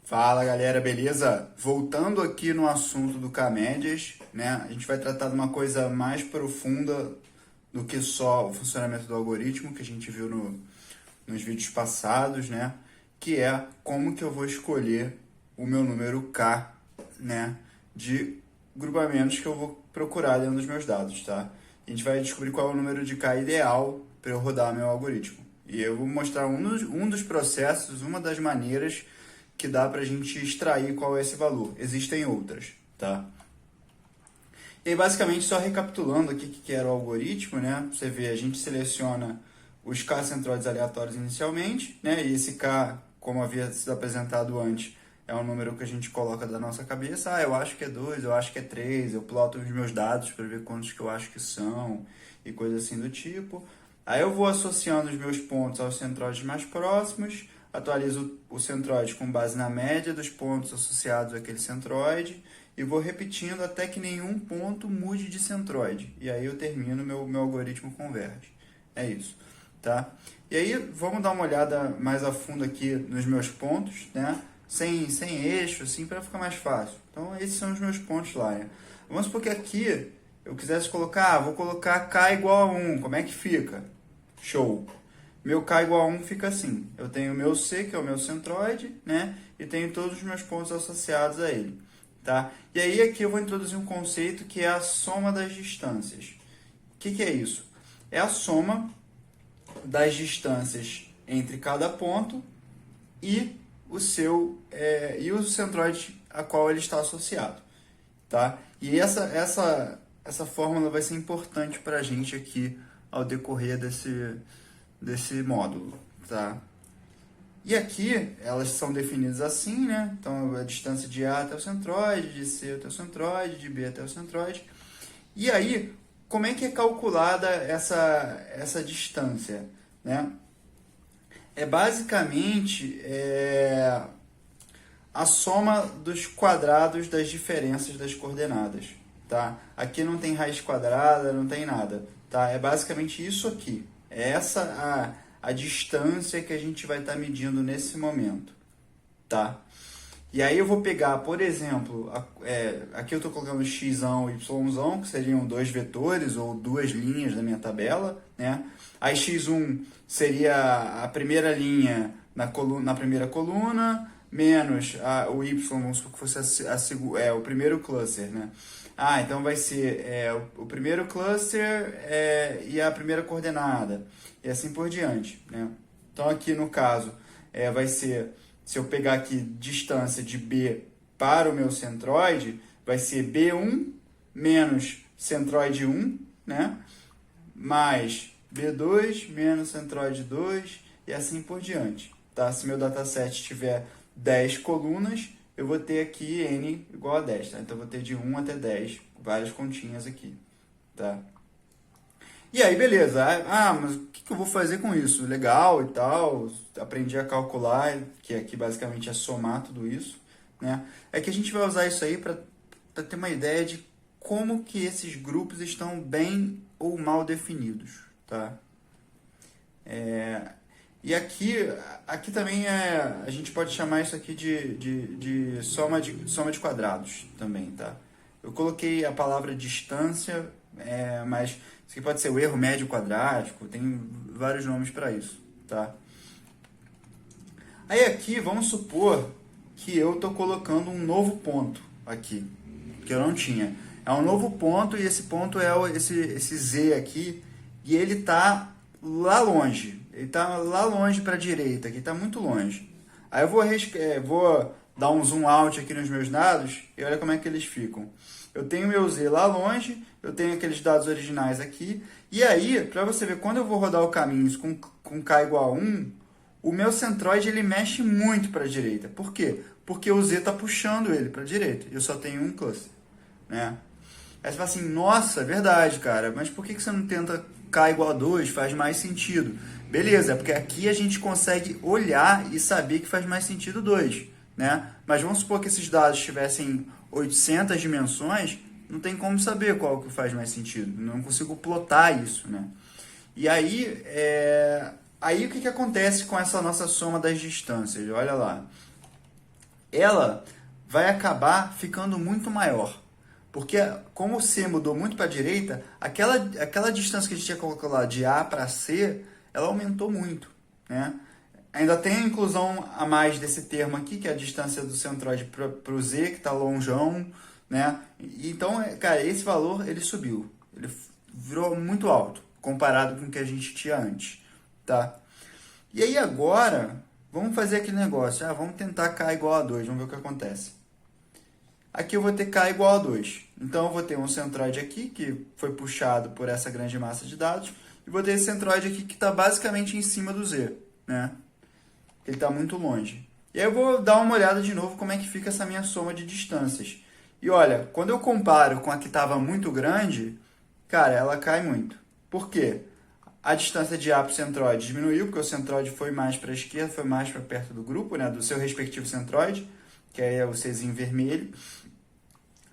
Fala galera, beleza? Voltando aqui no assunto do K-Médias, né? A gente vai tratar de uma coisa mais profunda do que só o funcionamento do algoritmo que a gente viu nos vídeos passados, né? Que é como que eu vou escolher o meu número K, né? De grupamentos que eu vou procurar dentro dos meus dados, tá? A gente vai descobrir qual é o número de K ideal para eu rodar meu algoritmo. E eu vou mostrar um dos processos, uma das maneiras que dá para a gente extrair qual é esse valor. Existem outras, tá? E aí, basicamente, só recapitulando aqui o que era o algoritmo, né? Você vê, a gente seleciona os K centroides aleatórios inicialmente, né? E esse K, como havia sido apresentado antes, é um número que a gente coloca da nossa cabeça. Ah, eu acho que é 2, eu acho que é 3, eu ploto os meus dados para ver quantos que eu acho que são e coisa assim do tipo. Aí eu vou associando os meus pontos aos centroides mais próximos, atualizo o centroide com base na média dos pontos associados àquele centroide e vou repetindo até que nenhum ponto mude de centroide. E aí eu termino, meu algoritmo converge. É isso, tá? E aí vamos dar uma olhada mais a fundo aqui nos meus pontos, né? Sem eixo, assim, para ficar mais fácil. Então esses são os meus pontos lá, né? Vamos supor que aqui eu quisesse colocar, vou colocar K igual a 1, como é que fica? Show! Meu K igual a 1 fica assim. Eu tenho o meu C, que é o meu centroide, né? E tenho todos os meus pontos associados a ele, tá? E aí aqui eu vou introduzir um conceito que é a soma das distâncias. O que é isso? É a soma das distâncias entre cada ponto e o centroide a qual ele está associado, tá? E essa fórmula vai ser importante para a gente aqui ao decorrer desse módulo, tá? E aqui elas são definidas assim, né? Então a distância de A até o centroide, de C até o centroide, de B até o centroide. E aí, como é que é calculada essa distância, né? É basicamente a soma dos quadrados das diferenças das coordenadas, tá? Aqui não tem raiz quadrada, não tem nada, tá? É basicamente isso aqui. É essa a distância que a gente vai estar medindo nesse momento, tá? E aí eu vou pegar, por exemplo, aqui eu estou colocando x e y, que seriam dois vetores ou duas linhas da minha tabela, né? Aí x1 seria a primeira linha na primeira coluna, menos o y, vamos supor que fosse o primeiro cluster, né? Ah, então vai ser o primeiro cluster e a primeira coordenada, e assim por diante, né? Então aqui no caso vai ser, se eu pegar aqui distância de B para o meu centroide, vai ser B1 menos centroide 1, né? Mais B2 menos centroide 2 e assim por diante, tá? Se meu dataset tiver 10 colunas, eu vou ter aqui n igual a 10, tá? Então eu vou ter de 1 até 10, várias continhas aqui, tá? E aí, beleza. Mas o que eu vou fazer com isso? Legal e tal, aprendi a calcular, que aqui basicamente é somar tudo isso, né? É que a gente vai usar isso aí para ter uma ideia de como que esses grupos estão bem ou mal definidos, tá? E aqui também a gente pode chamar isso aqui de soma de quadrados também, tá? Eu coloquei a palavra distância, mas isso aqui pode ser o erro médio quadrático, tem vários nomes para isso, tá? Aí aqui, vamos supor que eu estou colocando um novo ponto aqui, que eu não tinha. É um novo ponto e esse ponto é esse Z aqui, e ele está lá longe. Ele está lá longe para a direita, aqui está muito longe. Aí eu vou dar um zoom out aqui nos meus dados e olha como é que eles ficam. Eu tenho meu Z lá longe, eu tenho aqueles dados originais aqui, e aí, para você ver, quando eu vou rodar o caminho com K igual a 1, o meu centroide ele mexe muito para a direita. Por quê? Porque o Z está puxando ele para a direita, eu só tenho um cluster, né? Aí você fala assim, nossa, é verdade, cara, mas por que você não tenta K igual a 2? Faz mais sentido. Beleza, é porque aqui a gente consegue olhar e saber que faz mais sentido 2, né? Mas vamos supor que esses dados tivessem 800 dimensões, não tem como saber qual que faz mais sentido. Não consigo plotar isso, né? E aí, o que acontece com essa nossa soma das distâncias? Olha lá. ela vai acabar ficando muito maior. Porque como o C mudou muito para a direita, aquela distância que a gente tinha colocado lá de A para C, ela aumentou muito, né? Ainda tem a inclusão a mais desse termo aqui, que é a distância do centroide para o Z, que está longeão, né? Então, cara, esse valor ele subiu. Ele virou muito alto, comparado com o que a gente tinha antes, tá? E aí agora, vamos fazer aquele negócio. Vamos tentar K igual a 2, vamos ver o que acontece. Aqui eu vou ter K igual a 2. Então eu vou ter um centroide aqui, que foi puxado por essa grande massa de dados, e vou ter esse centroide aqui que está basicamente em cima do Z, né? Ele está muito longe. E aí eu vou dar uma olhada de novo como é que fica essa minha soma de distâncias. E olha, quando eu comparo com a que estava muito grande, cara, ela cai muito. Por quê? A distância de A para o centroide diminuiu, porque o centroide foi mais para a esquerda, foi mais para perto do grupo, né, do seu respectivo centroide, que aí é o Czinho vermelho.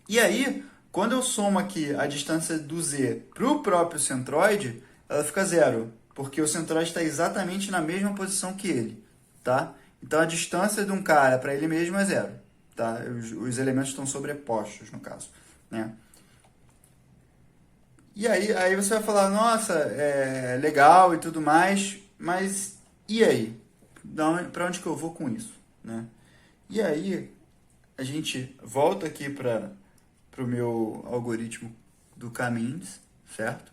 E aí, quando eu somo aqui a distância do Z para o próprio centroide, ela fica zero, porque o centroide está exatamente na mesma posição que ele, tá? Então a distância de um cara para ele mesmo é zero, tá? Os elementos estão sobrepostos, no caso, né? E aí você vai falar, nossa, é legal e tudo mais, mas e aí? Para onde que eu vou com isso, né? E aí a gente volta aqui para o meu algoritmo do K-means, certo?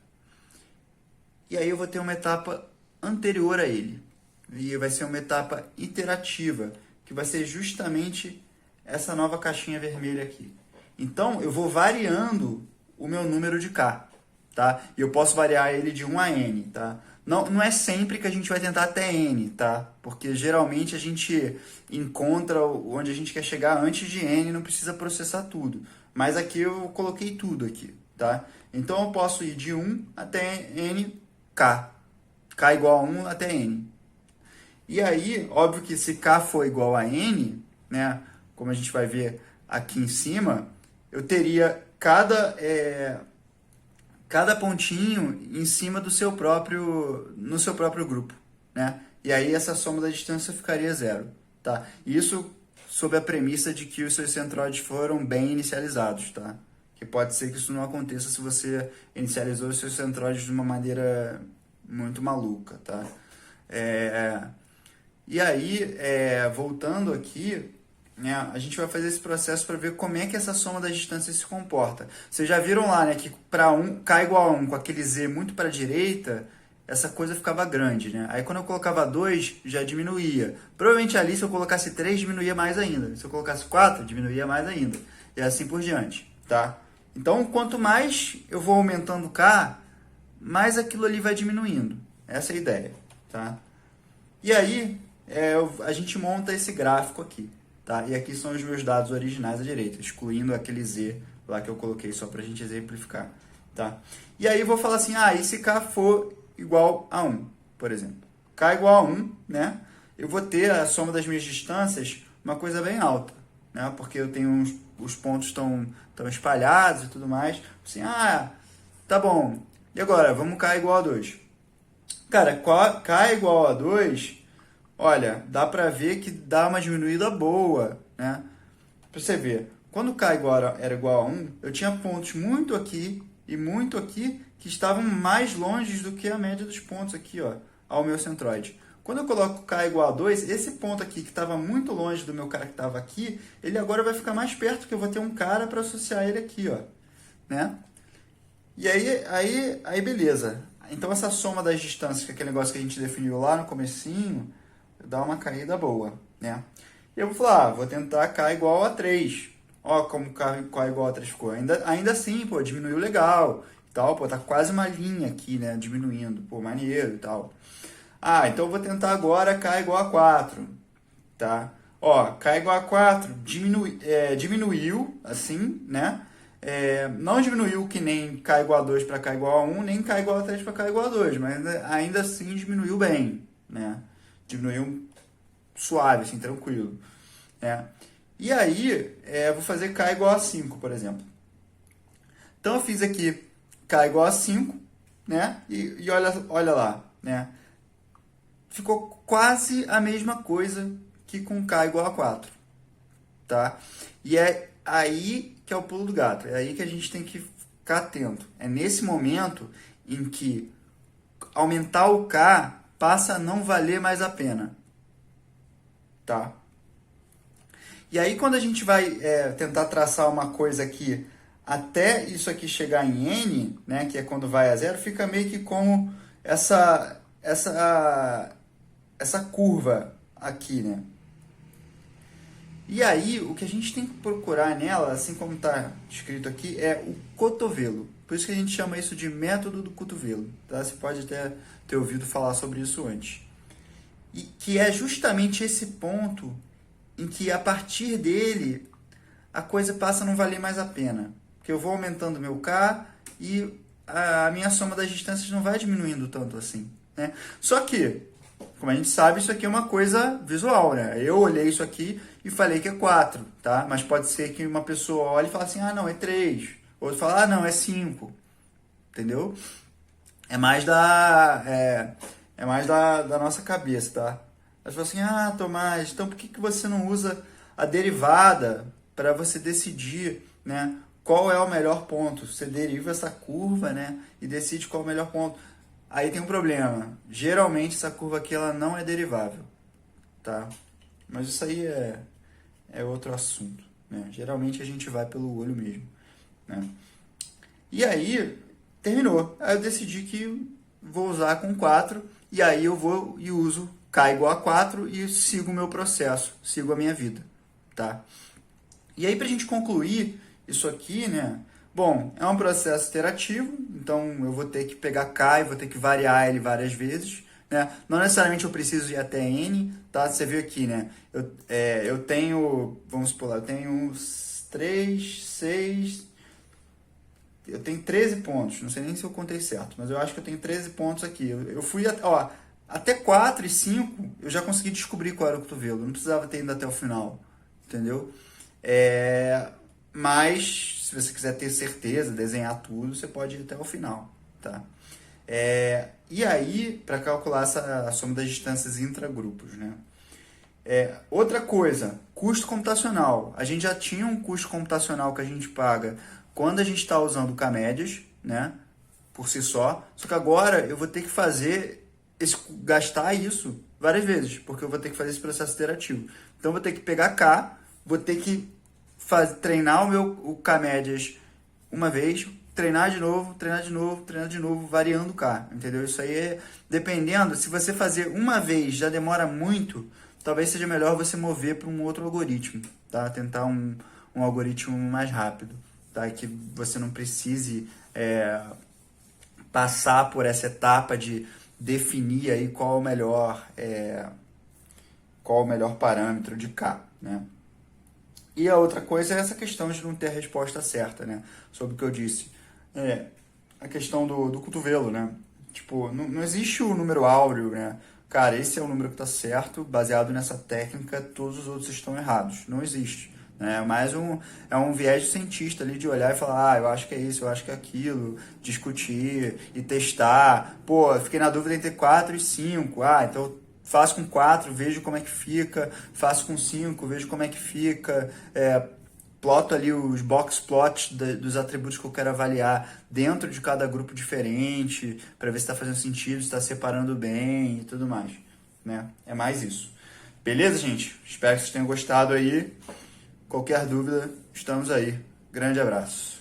E aí eu vou ter uma etapa anterior a ele. E vai ser uma etapa iterativa, que vai ser justamente essa nova caixinha vermelha aqui. Então, eu vou variando o meu número de K, tá? E eu posso variar ele de 1 a N, tá? Não é sempre que a gente vai tentar até N, tá? Porque geralmente a gente encontra onde a gente quer chegar antes de N, não precisa processar tudo. Mas aqui eu coloquei tudo aqui, tá? Então eu posso ir de 1 até N, K. K igual a 1 até N. E aí, óbvio que se K for igual a N, né? Como a gente vai ver aqui em cima, eu teria cada pontinho em cima do seu próprio, no seu próprio grupo, né? E aí essa soma da distância ficaria zero, tá? Isso sob a premissa de que os seus centroides foram bem inicializados, tá? Que pode ser que isso não aconteça se você inicializou os seus centroides de uma maneira muito maluca, tá? E aí, voltando aqui, né, a gente vai fazer esse processo para ver como é que essa soma das distâncias se comporta. Vocês já viram lá, né, que para K igual a 1 com aquele Z muito para a direita, essa coisa ficava grande, né? Aí quando eu colocava 2, já diminuía. Provavelmente ali, se eu colocasse 3, diminuía mais ainda. Se eu colocasse 4, diminuía mais ainda. E assim por diante, tá? Então, quanto mais eu vou aumentando K, mais aquilo ali vai diminuindo. Essa é a ideia, tá? E aí, a gente monta esse gráfico aqui, tá? E aqui são os meus dados originais à direita, excluindo aquele Z lá que eu coloquei só para a gente exemplificar, tá? E aí eu vou falar assim, e se K for igual a 1, por exemplo. K igual a 1, né? Eu vou ter a soma das minhas distâncias uma coisa bem alta, né? Porque eu tenho os pontos estão espalhados e tudo mais. Assim, tá bom. E agora, vamos K igual a 2. Cara, K igual a 2, olha, dá pra ver que dá uma diminuída boa, né? Pra você ver, quando K era igual a 1, eu tinha pontos muito aqui e muito aqui que estavam mais longe do que a média dos pontos aqui, ó, ao meu centroide. Quando eu coloco K igual a 2, esse ponto aqui que estava muito longe do meu cara que estava aqui, ele agora vai ficar mais perto, porque eu vou ter um cara para associar ele aqui, ó, né? E aí beleza. Então essa soma das distâncias, que é aquele negócio que a gente definiu lá no comecinho, dá uma caída boa, né? E eu vou falar, vou tentar K igual a 3. Ó, como K igual a 3 ficou. Ainda assim, pô, diminuiu legal. Tal, pô, tá quase uma linha aqui, né? Diminuindo. Pô, maneiro e tal. Então eu vou tentar agora K igual a 4. Tá? Ó, K igual a 4 diminuiu, assim, né? Não diminuiu que nem K igual a 2 para K igual a 1, nem K igual a 3 para K igual a 2, mas ainda assim diminuiu bem, né? Diminuiu suave, assim, tranquilo, né? E aí, vou fazer K igual a 5, por exemplo. Então eu fiz aqui K igual a 5, né? E olha lá, né? Ficou quase a mesma coisa que com K igual a 4, tá? E é aí que é o pulo do gato, é aí que a gente tem que ficar atento. É nesse momento em que aumentar o K passa a não valer mais a pena, tá? E aí quando a gente vai tentar traçar uma coisa aqui até isso aqui chegar em N, né, que é quando vai a zero, fica meio que como essa curva aqui, né? E aí, o que a gente tem que procurar nela, assim como está escrito aqui, é o cotovelo. Por isso que a gente chama isso de método do cotovelo. Tá? Você pode até ter ouvido falar sobre isso antes. E que é justamente esse ponto em que, a partir dele, a coisa passa a não valer mais a pena. Porque eu vou aumentando meu K e a minha soma das distâncias não vai diminuindo tanto assim. Né? Só que, como a gente sabe, isso aqui é uma coisa visual, né? Eu olhei isso aqui e falei que é 4, tá? Mas pode ser que uma pessoa olhe e fale assim, ah, não, é 3. Outro fala, ah, não, é 5. Entendeu? É mais da nossa cabeça, tá? Elas falam assim, ah, Tomás, então por que você não usa a derivada para você decidir, né, qual é o melhor ponto? Você deriva essa curva, né, e decide qual é o melhor ponto. Aí tem um problema. Geralmente essa curva aqui ela não é derivável, tá? Mas isso aí é outro assunto, né? Geralmente a gente vai pelo olho mesmo, né? E aí, terminou. Aí eu decidi que vou usar com 4, e aí eu vou e uso K igual a 4 e sigo o meu processo, sigo a minha vida, tá? E aí, pra gente concluir isso aqui, né? Bom, é um processo iterativo, então eu vou ter que pegar K e vou ter que variar ele várias vezes, né? Não necessariamente eu preciso ir até N, tá? Você viu aqui, né? Eu tenho, vamos supor lá, eu tenho uns 3, 6... Eu tenho 13 pontos, não sei nem se eu contei certo, mas eu acho que eu tenho 13 pontos aqui. Eu fui, ó, até 4 e 5 eu já consegui descobrir qual era o cotovelo, não precisava ter ido até o final, entendeu? Mas, se você quiser ter certeza, desenhar tudo, você pode ir até o final, tá? E aí, para calcular a soma das distâncias intragrupos, né? Outra coisa, custo computacional. A gente já tinha um custo computacional que a gente paga quando a gente está usando K-médias, né? Por si só. Só que agora eu vou ter que gastar isso várias vezes, porque eu vou ter que fazer esse processo iterativo. Então eu vou ter que pegar K, vou ter que treinar o K-médias uma vez, treinar de novo, treinar de novo, treinar de novo, variando o K, entendeu? Isso aí dependendo, se você fazer uma vez já demora muito, talvez seja melhor você mover para um outro algoritmo, tá? Tentar um algoritmo mais rápido, tá? Que você não precise passar por essa etapa de definir aí qual é o melhor parâmetro de K, né? E a outra coisa é essa questão de não ter a resposta certa, né? Sobre o que eu disse. A questão do cotovelo, né? Tipo, não existe o número áureo, né? Cara, esse é o número que está certo, baseado nessa técnica, todos os outros estão errados. Não existe. Né? É um viés de cientista ali de olhar e falar, eu acho que é isso, eu acho que é aquilo, discutir e testar. Pô, eu fiquei na dúvida entre 4 e 5. Então faço com 4, vejo como é que fica, faço com 5, vejo como é que fica, ploto ali os box plots dos atributos que eu quero avaliar dentro de cada grupo diferente, para ver se está fazendo sentido, se está separando bem e tudo mais, né? É mais isso. Beleza, gente? Espero que vocês tenham gostado aí. Qualquer dúvida, estamos aí. Grande abraço.